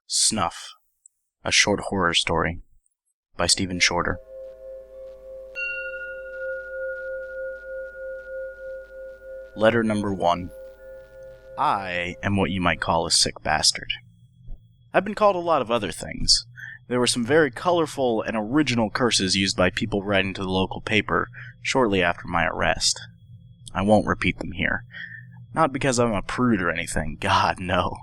Snuff, a short horror story by Stephen Shorter. Letter number 1. I am what you might call a sick bastard. I've been called a lot of other things. There were some very colorful and original curses used by people writing to the local paper shortly after my arrest. I won't repeat them here. Not because I'm a prude or anything, God, no.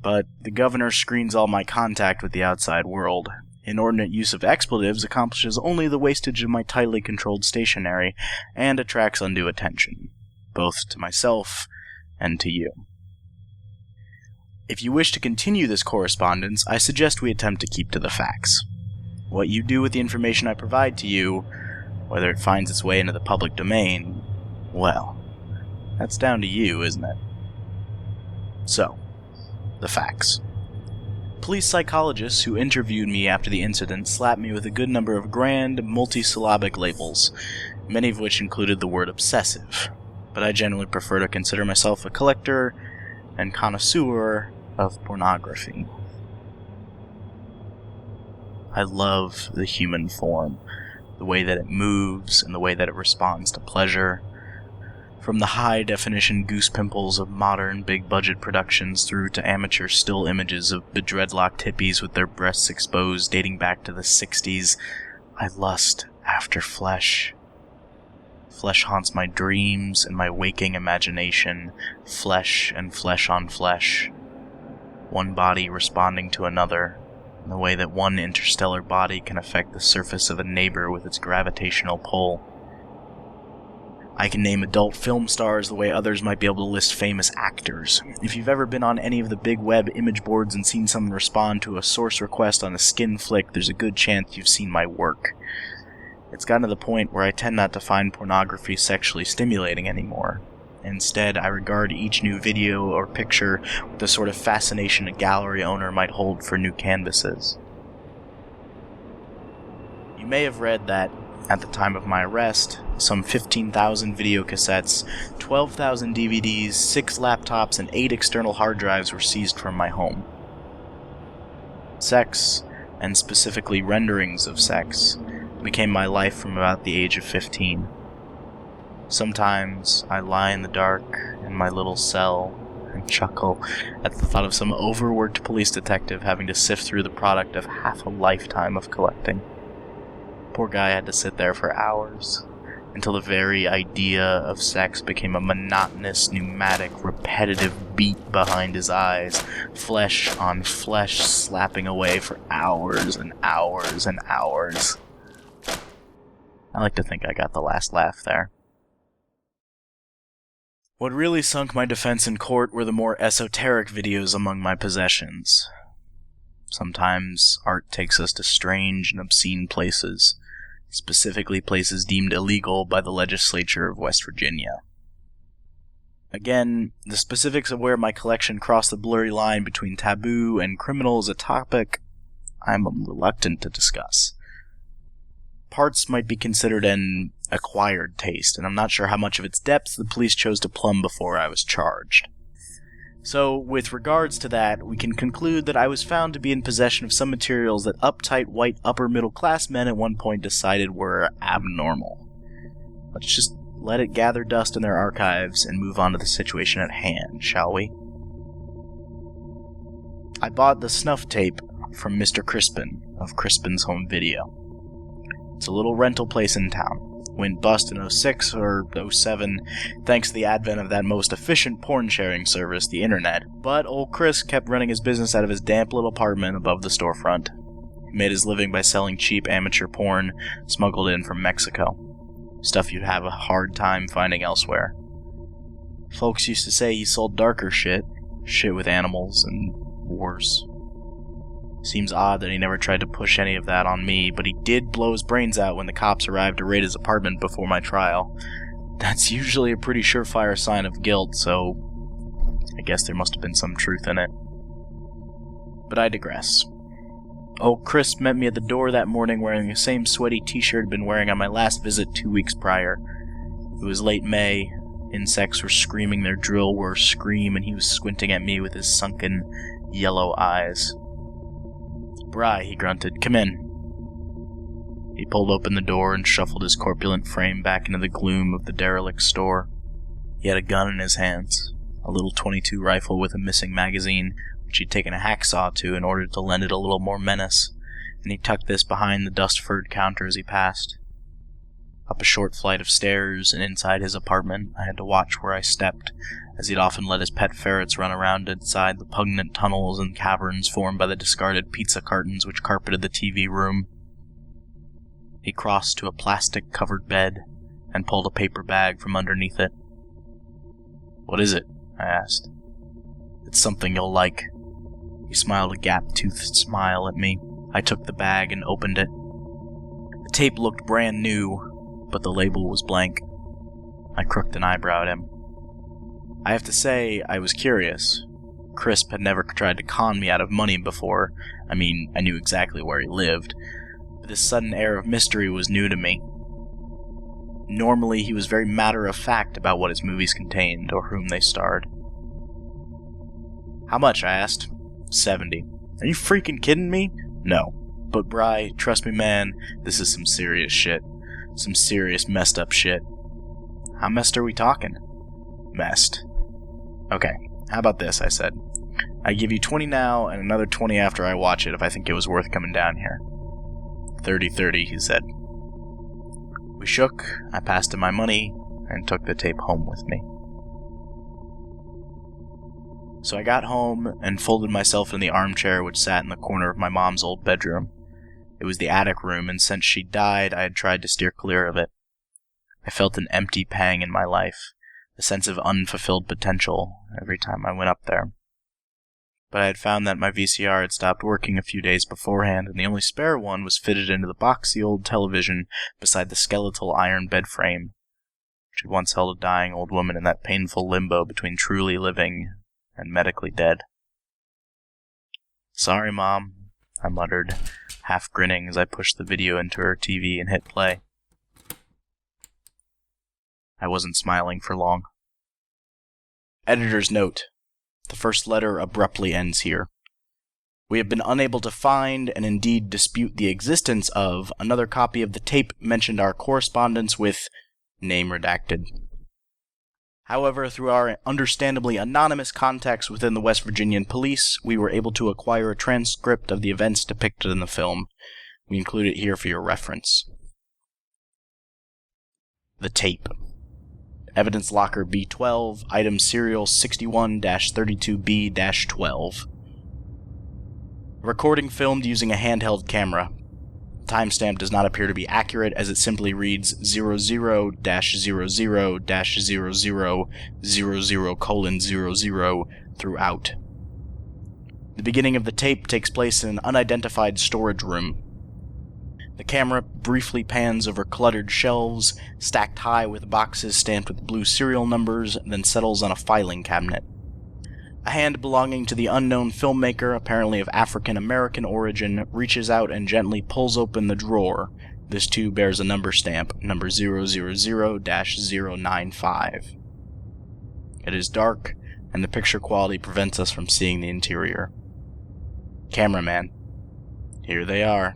But the governor screens all my contact with the outside world. Inordinate use of expletives accomplishes only the wastage of my tightly controlled stationery and attracts undue attention, both to myself and to you. If you wish to continue this correspondence, I suggest we attempt to keep to the facts. What you do with the information I provide to you, whether it finds its way into the public domain, well, that's down to you, isn't it? So, the facts. Police psychologists who interviewed me after the incident slapped me with a good number of grand, multisyllabic labels, many of which included the word obsessive, but I generally prefer to consider myself a collector and connoisseur of pornography. I love the human form, the way that it moves and the way that it responds to pleasure. From the high-definition goose pimples of modern big-budget productions through to amateur still images of bedreadlocked hippies with their breasts exposed dating back to the 60s, I lust after flesh. Flesh haunts my dreams and my waking imagination, flesh and flesh on flesh. One body responding to another, in the way that one interstellar body can affect the surface of a neighbor with its gravitational pull. I can name adult film stars the way others might be able to list famous actors. If you've ever been on any of the big web image boards and seen someone respond to a source request on a skin flick, there's a good chance you've seen my work. It's gotten to the point where I tend not to find pornography sexually stimulating anymore. Instead, I regard each new video or picture with the sort of fascination a gallery owner might hold for new canvases. You may have read that, at the time of my arrest, some 15,000 video cassettes, 12,000 DVDs, 6 laptops, and 8 external hard drives were seized from my home. Sex, and specifically renderings of sex, became my life from about the age of 15. Sometimes I lie in the dark in my little cell and chuckle at the thought of some overworked police detective having to sift through the product of half a lifetime of collecting. Poor guy had to sit there for hours, until the very idea of sex became a monotonous, pneumatic, repetitive beat behind his eyes, flesh on flesh slapping away for hours and hours and hours. I like to think I got the last laugh there. What really sunk my defense in court were the more esoteric videos among my possessions. Sometimes art takes us to strange and obscene places, specifically places deemed illegal by the legislature of West Virginia. Again, the specifics of where my collection crossed the blurry line between taboo and criminal is a topic I'm reluctant to discuss. Parts might be considered an acquired taste, and I'm not sure how much of its depth the police chose to plumb before I was charged. So, with regards to that, we can conclude that I was found to be in possession of some materials that uptight white upper-middle-class men at one point decided were abnormal. Let's just let it gather dust in their archives and move on to the situation at hand, shall we? I bought the Snuff tape from Mr. Crispin of Crispin's Home Video. It's a little rental place in town. Went bust in 06 or 07 thanks to the advent of that most efficient porn-sharing service, the internet, but old Chris kept running his business out of his damp little apartment above the storefront. He made his living by selling cheap amateur porn smuggled in from Mexico. Stuff you'd have a hard time finding elsewhere. Folks used to say he sold darker shit with animals and wars. Seems odd that he never tried to push any of that on me, but he did blow his brains out when the cops arrived to raid his apartment before my trial. That's usually a pretty surefire sign of guilt, so I guess there must have been some truth in it. But I digress. Old Chris met me at the door that morning wearing the same sweaty t-shirt I'd been wearing on my last visit 2 weeks prior. It was late May. Insects were screaming their drill worst scream, and he was squinting at me with his sunken, yellow eyes. "Bry," he grunted. "Come in." He pulled open the door and shuffled his corpulent frame back into the gloom of the derelict store. He had a gun in his hands, a little .22 rifle with a missing magazine, which he'd taken a hacksaw to in order to lend it a little more menace, and he tucked this behind the dust-furred counter as he passed. Up a short flight of stairs and inside his apartment, I had to watch where I stepped, as he'd often let his pet ferrets run around inside the pungent tunnels and caverns formed by the discarded pizza cartons which carpeted the TV room. He crossed to a plastic-covered bed and pulled a paper bag from underneath it. "What is it?" I asked. "It's something you'll like." He smiled a gap-toothed smile at me. I took the bag and opened it. The tape looked brand new, but the label was blank. I crooked an eyebrow at him. I have to say, I was curious. Crisp had never tried to con me out of money before. I mean, I knew exactly where he lived. But this sudden air of mystery was new to me. Normally, he was very matter-of-fact about what his movies contained, or whom they starred. "How much?" I asked. "$70. Are you freaking kidding me?" "No. But Bry, trust me man, this is some serious shit. Some serious messed up shit." "How messed are we talking?" "Messed." "Okay, how about this," I said. "I give you 20 now, and another 20 after I watch it if I think it was worth coming down here." 30, he said. We shook, I passed him my money, and took the tape home with me. So I got home and folded myself in the armchair which sat in the corner of my mom's old bedroom. It was the attic room, and since she died, I had tried to steer clear of it. I felt an empty pang in my life, a sense of unfulfilled potential every time I went up there. But I had found that my VCR had stopped working a few days beforehand, and the only spare one was fitted into the boxy old television beside the skeletal iron bed frame, which had once held a dying old woman in that painful limbo between truly living and medically dead. "Sorry, Mom," I muttered, half grinning as I pushed the video into her TV and hit play. I wasn't smiling for long. Editor's note. The first letter abruptly ends here. We have been unable to find, and indeed dispute the existence of, another copy of the tape mentioned our correspondence with, name redacted. However, through our understandably anonymous contacts within the West Virginian police, we were able to acquire a transcript of the events depicted in the film. We include it here for your reference. The tape. Evidence Locker B12, item serial 61-32B-12. Recording filmed using a handheld camera. Timestamp does not appear to be accurate as it simply reads 00-00-0000:00 throughout. The beginning of the tape takes place in an unidentified storage room. The camera briefly pans over cluttered shelves, stacked high with boxes stamped with blue serial numbers, then settles on a filing cabinet. A hand belonging to the unknown filmmaker, apparently of African-American origin, reaches out and gently pulls open the drawer. This too bears a number stamp, number 000-095. It is dark, and the picture quality prevents us from seeing the interior. Cameraman. Here they are.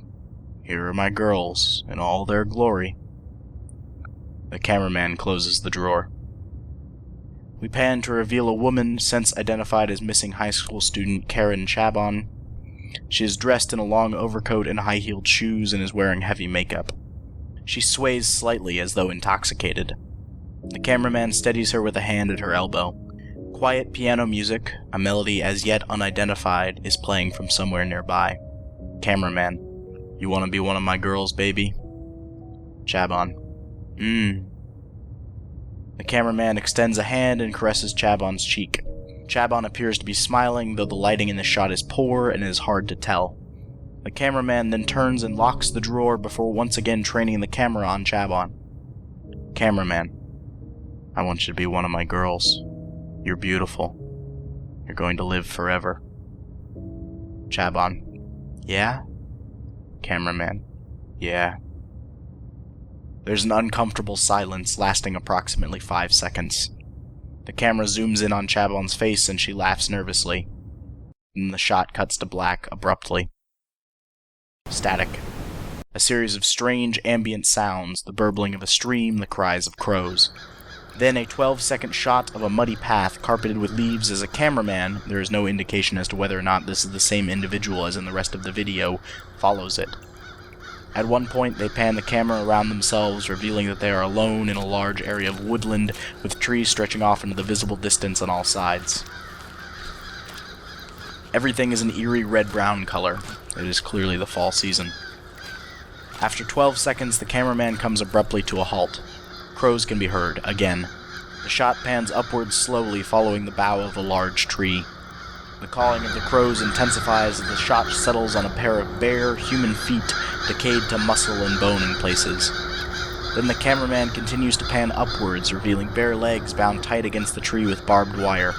Here are my girls, in all their glory. The cameraman closes the drawer. We pan to reveal a woman since identified as missing high school student Karen Chabon. She is dressed in a long overcoat and high-heeled shoes and is wearing heavy makeup. She sways slightly as though intoxicated. The cameraman steadies her with a hand at her elbow. Quiet piano music, a melody as yet unidentified, is playing from somewhere nearby. Cameraman. You want to be one of my girls, baby? Chabon. The cameraman extends a hand and caresses Chabon's cheek. Chabon appears to be smiling, though the lighting in the shot is poor and it is hard to tell. The cameraman then turns and locks the drawer before once again training the camera on Chabon. Cameraman. I want you to be one of my girls. You're beautiful. You're going to live forever. Chabon. Yeah? Cameraman. Yeah. There's an uncomfortable silence lasting approximately 5 seconds. The camera zooms in on Chabon's face and she laughs nervously. Then the shot cuts to black abruptly. Static. A series of strange ambient sounds, the burbling of a stream, the cries of crows. Then a 12-second shot of a muddy path carpeted with leaves as a cameraman, there is no indication as to whether or not this is the same individual as in the rest of the video, follows it. At one point, they pan the camera around themselves, revealing that they are alone in a large area of woodland, with trees stretching off into the visible distance on all sides. Everything is an eerie red-brown color. It is clearly the fall season. After 12 seconds, the cameraman comes abruptly to a halt. Crows can be heard, again. The shot pans upwards slowly, following the bough of a large tree. The calling of the crows intensifies as the shot settles on a pair of bare, human feet, decayed to muscle and bone in places. Then the cameraman continues to pan upwards, revealing bare legs bound tight against the tree with barbed wire.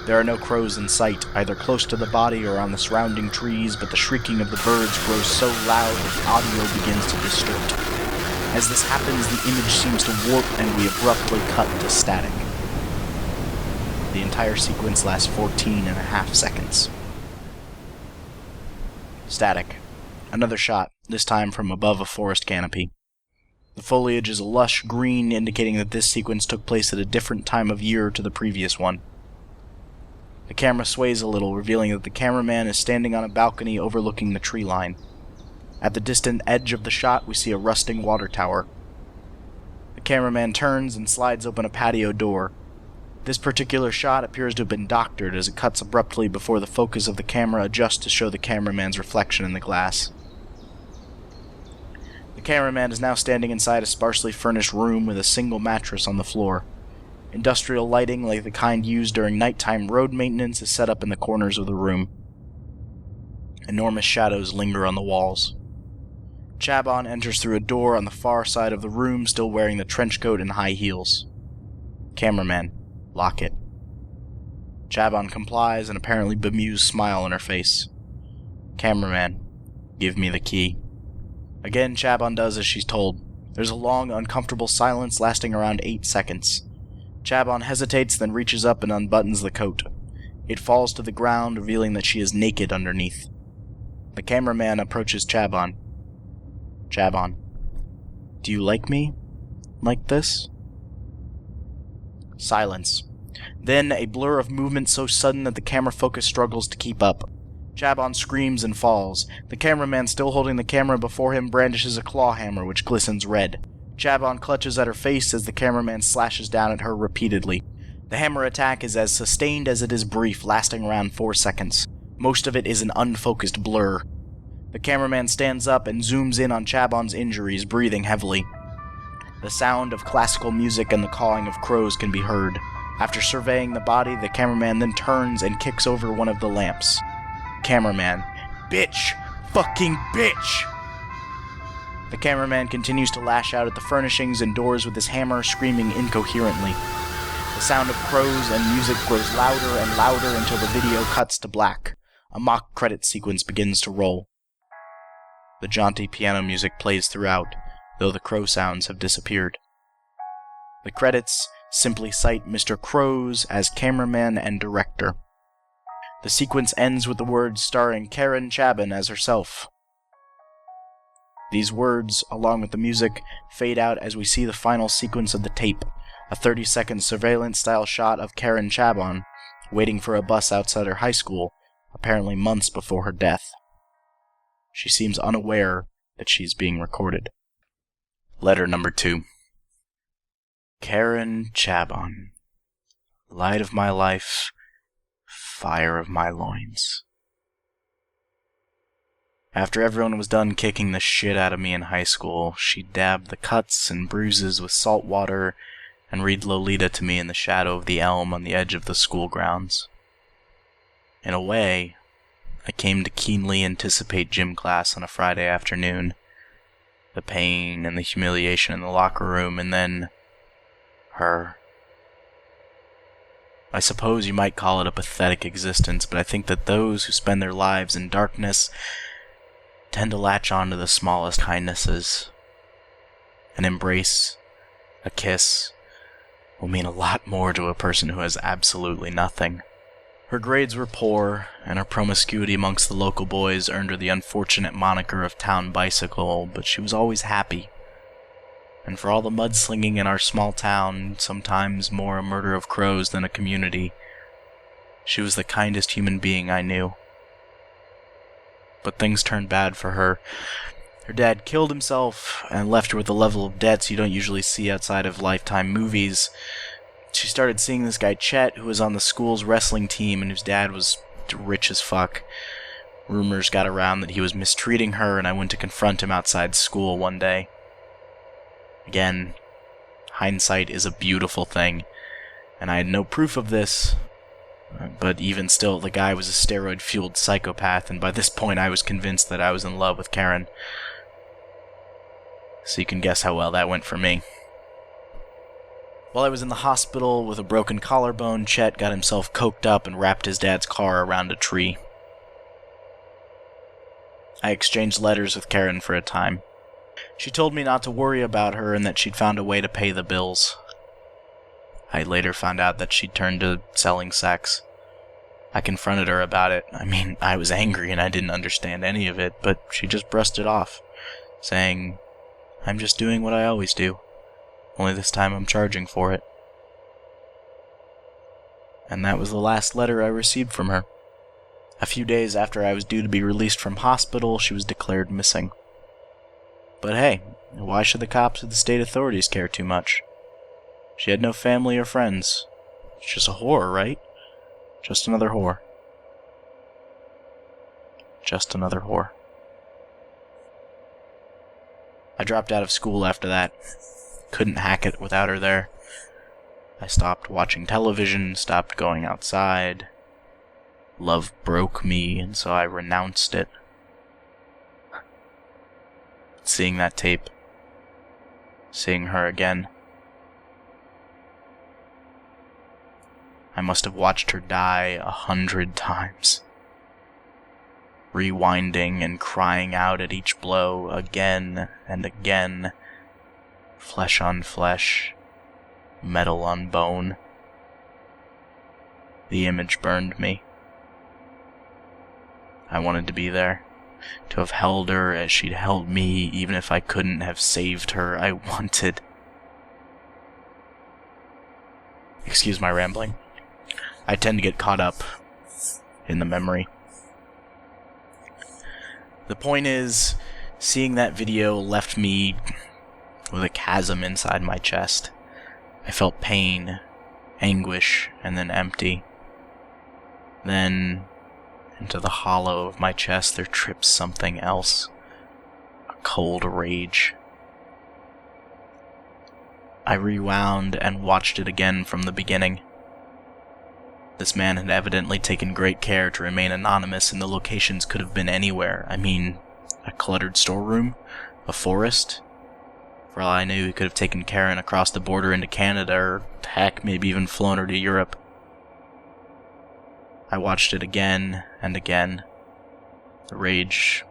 There are no crows in sight, either close to the body or on the surrounding trees, but the shrieking of the birds grows so loud that the audio begins to distort. As this happens, the image seems to warp and we abruptly cut to static. The entire sequence lasts 14.5 seconds. Static. Another shot, this time from above a forest canopy. The foliage is a lush green, indicating that this sequence took place at a different time of year to the previous one. The camera sways a little, revealing that the cameraman is standing on a balcony overlooking the tree line. At the distant edge of the shot, we see a rusting water tower. The cameraman turns and slides open a patio door. This particular shot appears to have been doctored as it cuts abruptly before the focus of the camera adjusts to show the cameraman's reflection in the glass. The cameraman is now standing inside a sparsely furnished room with a single mattress on the floor. Industrial lighting, like the kind used during nighttime road maintenance, is set up in the corners of the room. Enormous shadows linger on the walls. Chabon enters through a door on the far side of the room, still wearing the trench coat and high heels. Cameraman, lock it. Chabon complies, an apparently bemused smile on her face. Cameraman, give me the key. Again, Chabon does as she's told. There's a long, uncomfortable silence lasting around 8 seconds. Chabon hesitates, then reaches up and unbuttons the coat. It falls to the ground, revealing that she is naked underneath. The cameraman approaches Chabon. Chabon, do you like me? Like this? Silence. Then a blur of movement so sudden that the camera focus struggles to keep up. Chabon screams and falls. The cameraman, still holding the camera before him, brandishes a claw hammer which glistens red. Chabon clutches at her face as the cameraman slashes down at her repeatedly. The hammer attack is as sustained as it is brief, lasting around 4 seconds. Most of it is an unfocused blur. The cameraman stands up and zooms in on Chabon's injuries, breathing heavily. The sound of classical music and the cawing of crows can be heard. After surveying the body, the cameraman then turns and kicks over one of the lamps. Cameraman, bitch! Fucking bitch! The cameraman continues to lash out at the furnishings and doors with his hammer, screaming incoherently. The sound of crows and music grows louder and louder until the video cuts to black. A mock credit sequence begins to roll. The jaunty piano music plays throughout, though the crow sounds have disappeared. The credits simply cite Mr. Crows as cameraman and director. The sequence ends with the words starring Karen Chabon as herself. These words, along with the music, fade out as we see the final sequence of the tape, a 30-second surveillance-style shot of Karen Chabon waiting for a bus outside her high school, apparently months before her death. She seems unaware that she's being recorded. Letter number 2. Karen Chabon, light of my life, fire of my loins. After everyone was done kicking the shit out of me in high school, she dabbed the cuts and bruises with salt water and read Lolita to me in the shadow of the elm on the edge of the school grounds. In a way, I came to keenly anticipate gym class on a Friday afternoon. The pain and the humiliation in the locker room, and then her. I suppose you might call it a pathetic existence, but I think that those who spend their lives in darkness tend to latch on to the smallest kindnesses. An embrace, a kiss, will mean a lot more to a person who has absolutely nothing. Her grades were poor, and her promiscuity amongst the local boys earned her the unfortunate moniker of Town Bicycle, but she was always happy. And for all the mudslinging in our small town, sometimes more a murder of crows than a community, she was the kindest human being I knew. But things turned bad for her. Her dad killed himself and left her with a level of debts you don't usually see outside of Lifetime movies. She started seeing this guy Chet, who was on the school's wrestling team and whose dad was rich as fuck. Rumors got around that he was mistreating her, and I went to confront him outside school one day. Again, hindsight is a beautiful thing, and I had no proof of this, but even still, the guy was a steroid-fueled psychopath, and by this point I was convinced that I was in love with Karen. So you can guess how well that went for me. While I was in the hospital with a broken collarbone, Chet got himself coked up and wrapped his dad's car around a tree. I exchanged letters with Karen for a time. She told me not to worry about her and that she'd found a way to pay the bills. I later found out that she'd turned to selling sex. I confronted her about it. I was angry and I didn't understand any of it, but she just brushed it off, saying, "I'm just doing what I always do. Only this time I'm charging for it." And that was the last letter I received from her. A few days after I was due to be released from hospital, she was declared missing. But hey, why should the cops or the state authorities care too much? She had no family or friends. She's just a whore, right? Just another whore. Just another whore. I dropped out of school after that. Couldn't hack it without her there. I stopped watching television, stopped going outside. Love broke me, and so I renounced it. Seeing that tape, seeing her again, I must have watched her die 100 times, rewinding and crying out at each blow again and again, flesh on flesh, metal on bone. The image burned me. I wanted to be there, to have held her as she'd held me, even if I couldn't have saved her. I wanted... Excuse my rambling. I tend to get caught up in the memory. The point is, seeing that video left me with a chasm inside my chest. I felt pain, anguish, and then empty. Then, into the hollow of my chest there tripped something else. A cold rage. I rewound and watched it again from the beginning. This man had evidently taken great care to remain anonymous, and the locations could have been anywhere. A cluttered storeroom? A forest? For all I knew, he could have taken Karen across the border into Canada, or heck, maybe even flown her to Europe. I watched it again and again, the rage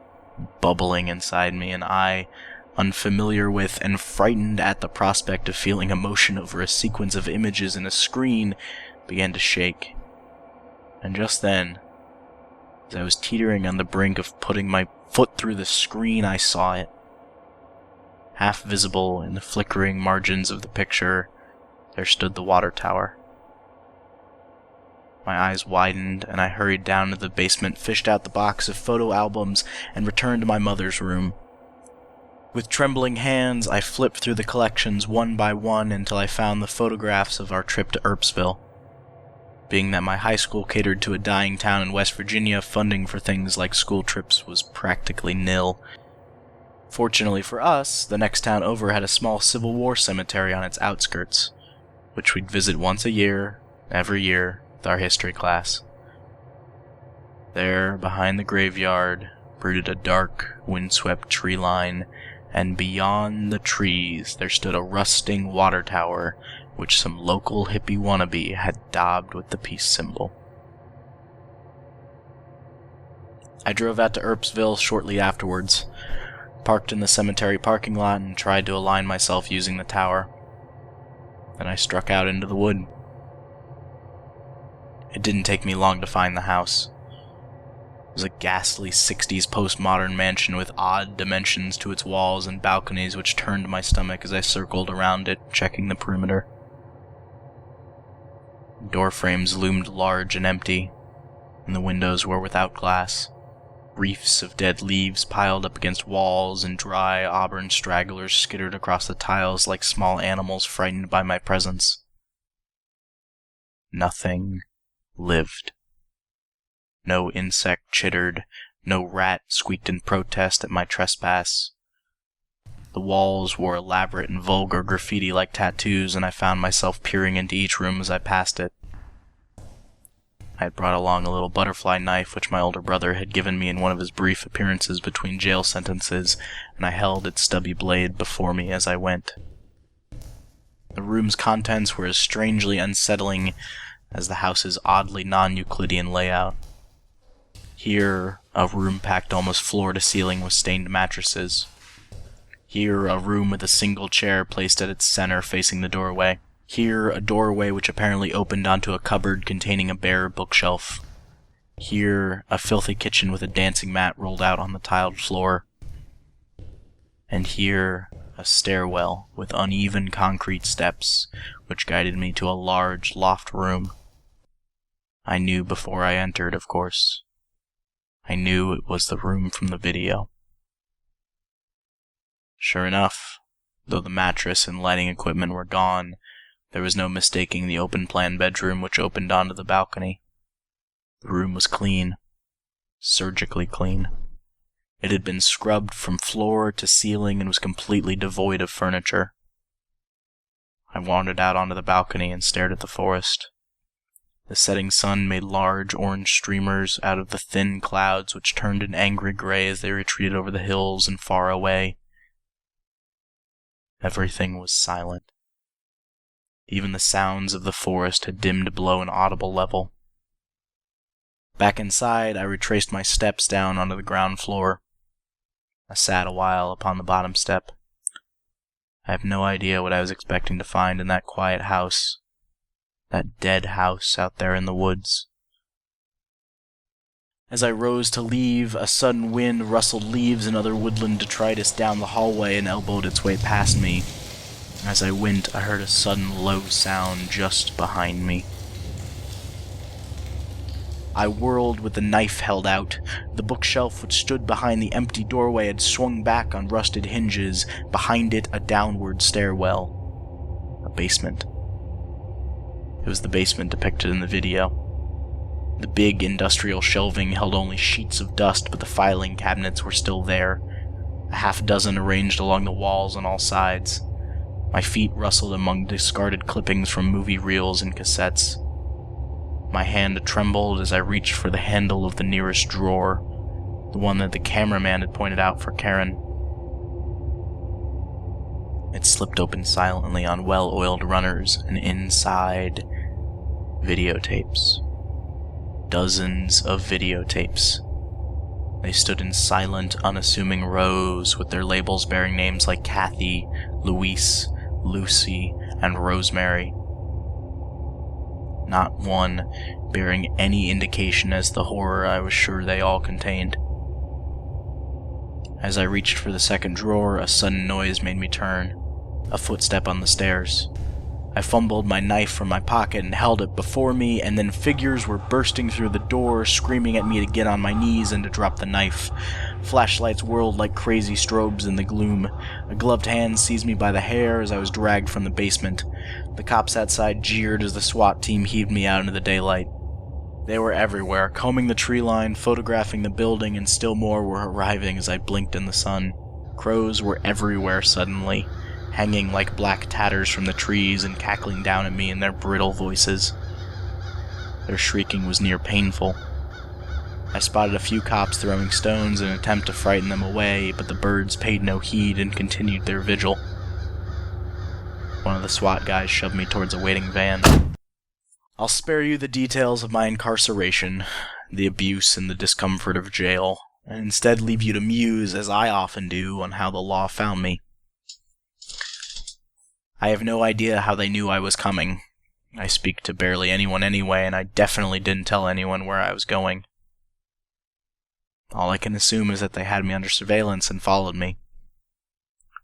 bubbling inside me, and I, unfamiliar with and frightened at the prospect of feeling emotion over a sequence of images in a screen, began to shake. And just then, as I was teetering on the brink of putting my foot through the screen, I saw it. Half visible in the flickering margins of the picture, there stood the water tower. My eyes widened, and I hurried down to the basement, fished out the box of photo albums, and returned to my mother's room. With trembling hands, I flipped through the collections one by one until I found the photographs of our trip to Earpsville. Being that my high school catered to a dying town in West Virginia, funding for things like school trips was practically nil. Fortunately for us, the next town over had a small Civil War cemetery on its outskirts, which we'd visit once a year, every year, with our history class. There, behind the graveyard, brooded a dark, windswept tree line, and beyond the trees there stood a rusting water tower which some local hippie wannabe had daubed with the peace symbol. I drove out to Earpsville shortly afterwards, parked in the cemetery parking lot, and tried to align myself using the tower. Then I struck out into the wood. It didn't take me long to find the house. It was a ghastly 60s postmodern mansion with odd dimensions to its walls and balconies which turned my stomach as I circled around it, checking the perimeter. Door frames loomed large and empty, and the windows were without glass. Reefs of dead leaves piled up against walls and dry auburn stragglers skittered across the tiles like small animals frightened by my presence. Nothing lived. No insect chittered, no rat squeaked in protest at my trespass. The walls wore elaborate and vulgar graffiti like tattoos, and I found myself peering into each room as I passed it. I had brought along a little butterfly knife which my older brother had given me in one of his brief appearances between jail sentences, and I held its stubby blade before me as I went. The room's contents were as strangely unsettling as the house's oddly non-Euclidean layout. Here, a room packed almost floor to ceiling with stained mattresses. Here, a room with a single chair placed at its center facing the doorway. Here, a doorway which apparently opened onto a cupboard containing a bare bookshelf. Here, a filthy kitchen with a dancing mat rolled out on the tiled floor. And here, a stairwell with uneven concrete steps which guided me to a large loft room. I knew before I entered, of course. I knew it was the room from the video. Sure enough, though the mattress and lighting equipment were gone, there was no mistaking the open-plan bedroom which opened onto the balcony. The room was clean. Surgically clean. It had been scrubbed from floor to ceiling and was completely devoid of furniture. I wandered out onto the balcony and stared at the forest. The setting sun made large orange streamers out of the thin clouds which turned an angry gray as they retreated over the hills and far away. Everything was silent. Even the sounds of the forest had dimmed below an audible level. Back inside, I retraced my steps down onto the ground floor. I sat a while upon the bottom step. I have no idea what I was expecting to find in that quiet house, that dead house out there in the woods. As I rose to leave, a sudden wind rustled leaves and other woodland detritus down the hallway and elbowed its way past me. As I went, I heard a sudden low sound just behind me. I whirled with the knife held out. The bookshelf which stood behind the empty doorway had swung back on rusted hinges, behind it a downward stairwell. A basement. It was the basement depicted in the video. The big industrial shelving held only sheets of dust, but the filing cabinets were still there, a half dozen arranged along the walls on all sides. My feet rustled among discarded clippings from movie reels and cassettes. My hand trembled as I reached for the handle of the nearest drawer, the one that the cameraman had pointed out for Karen. It slipped open silently on well-oiled runners, and inside, videotapes. Dozens of videotapes. They stood in silent, unassuming rows, with their labels bearing names like Kathy, Louise, Lucy, and Rosemary. Not one bearing any indication as the horror I was sure they all contained. As I reached for the second drawer, a sudden noise made me turn. A footstep on the stairs. I fumbled my knife from my pocket and held it before me, and then figures were bursting through the door, screaming at me to get on my knees and to drop the knife. Flashlights whirled like crazy strobes in the gloom. A gloved hand seized me by the hair as I was dragged from the basement. The cops outside jeered as the SWAT team heaved me out into the daylight. They were everywhere, combing the tree line, photographing the building, and still more were arriving as I blinked in the sun. Crows were everywhere suddenly, hanging like black tatters from the trees and cackling down at me in their brittle voices. Their shrieking was near painful. I spotted a few cops throwing stones in an attempt to frighten them away, but the birds paid no heed and continued their vigil. One of the SWAT guys shoved me towards a waiting van. I'll spare you the details of my incarceration, the abuse and the discomfort of jail, and instead leave you to muse, as I often do, on how the law found me. I have no idea how they knew I was coming. I speak to barely anyone anyway, and I definitely didn't tell anyone where I was going. All I can assume is that they had me under surveillance and followed me.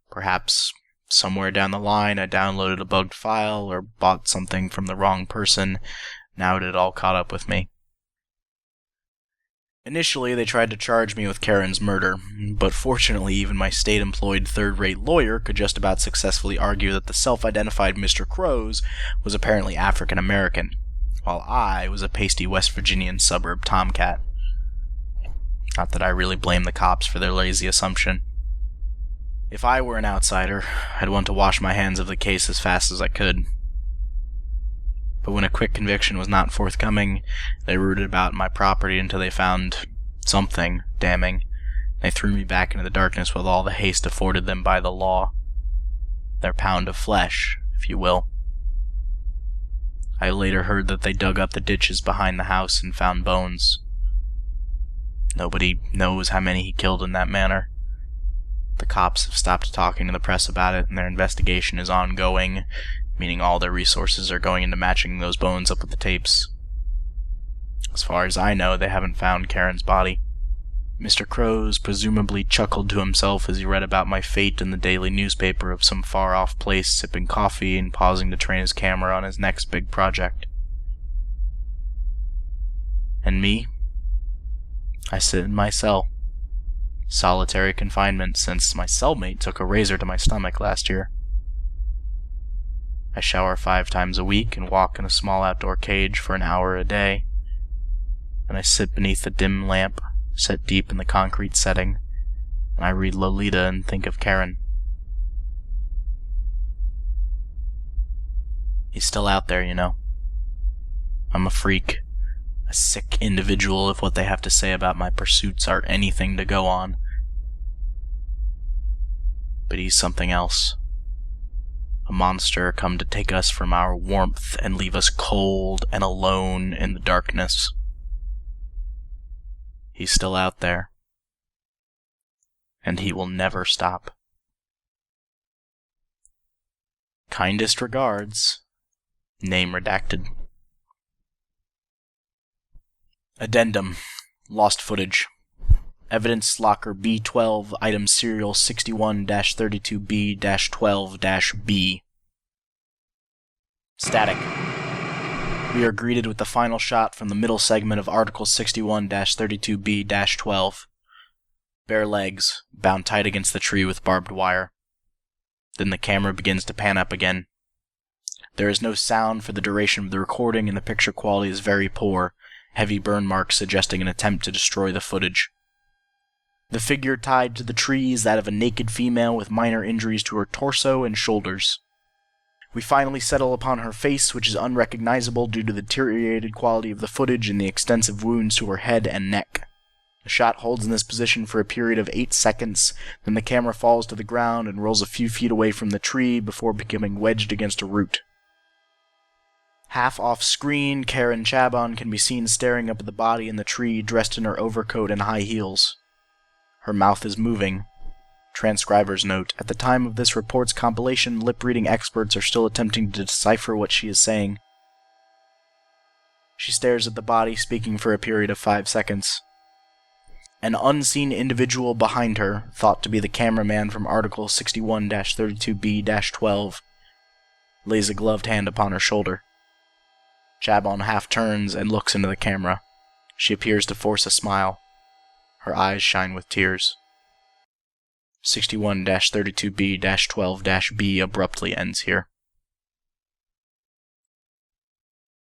Perhaps somewhere down the line I downloaded a bugged file or bought something from the wrong person. Now it had all caught up with me. Initially, they tried to charge me with Karen's murder, but fortunately even my state-employed third-rate lawyer could just about successfully argue that the self-identified Mr. Crows was apparently African-American, while I was a pasty West Virginian suburb tomcat. Not that I really blame the cops for their lazy assumption. If I were an outsider, I'd want to wash my hands of the case as fast as I could. But when a quick conviction was not forthcoming, they rooted about my property until they found something damning. They threw me back into the darkness with all the haste afforded them by the law. Their pound of flesh, if you will. I later heard that they dug up the ditches behind the house and found bones. Nobody knows how many he killed in that manner. The cops have stopped talking to the press about it, and their investigation is ongoing, meaning all their resources are going into matching those bones up with the tapes. As far as I know, they haven't found Karen's body. Mr. Crows presumably chuckled to himself as he read about my fate in the daily newspaper of some far-off place, sipping coffee and pausing to train his camera on his next big project. And me? I sit in my cell. Solitary confinement since my cellmate took a razor to my stomach last year. I shower 5 times a week and walk in a small outdoor cage for an hour a day. And I sit beneath a dim lamp, set deep in the concrete setting, and I read Lolita and think of Karen. He's still out there, you know. I'm a freak, a sick individual if what they have to say about my pursuits are anything to go on. But he's something else. A monster come to take us from our warmth and leave us cold and alone in the darkness. He's still out there. And he will never stop. Kindest regards. Name redacted. Addendum. Lost footage. Evidence locker B12, item serial 61-32B-12-B. Static. We are greeted with the final shot from the middle segment of article 61-32B-12. Bare legs, bound tight against the tree with barbed wire. Then the camera begins to pan up again. There is no sound for the duration of the recording, and the picture quality is very poor, heavy burn marks suggesting an attempt to destroy the footage. The figure tied to the tree is that of a naked female with minor injuries to her torso and shoulders. We finally settle upon her face, which is unrecognizable due to the deteriorated quality of the footage and the extensive wounds to her head and neck. The shot holds in this position for a period of 8 seconds, then the camera falls to the ground and rolls a few feet away from the tree before becoming wedged against a root. Half off screen, Karen Chabon can be seen staring up at the body in the tree, dressed in her overcoat and high heels. Her mouth is moving. Transcriber's note: at the time of this report's compilation, lip-reading experts are still attempting to decipher what she is saying. She stares at the body, speaking for a period of 5 seconds. An unseen individual behind her, thought to be the cameraman from article 61-32B-12, lays a gloved hand upon her shoulder. Chabon half turns and looks into the camera. She appears to force a smile. Her eyes shine with tears. 61-32B-12-B abruptly ends here.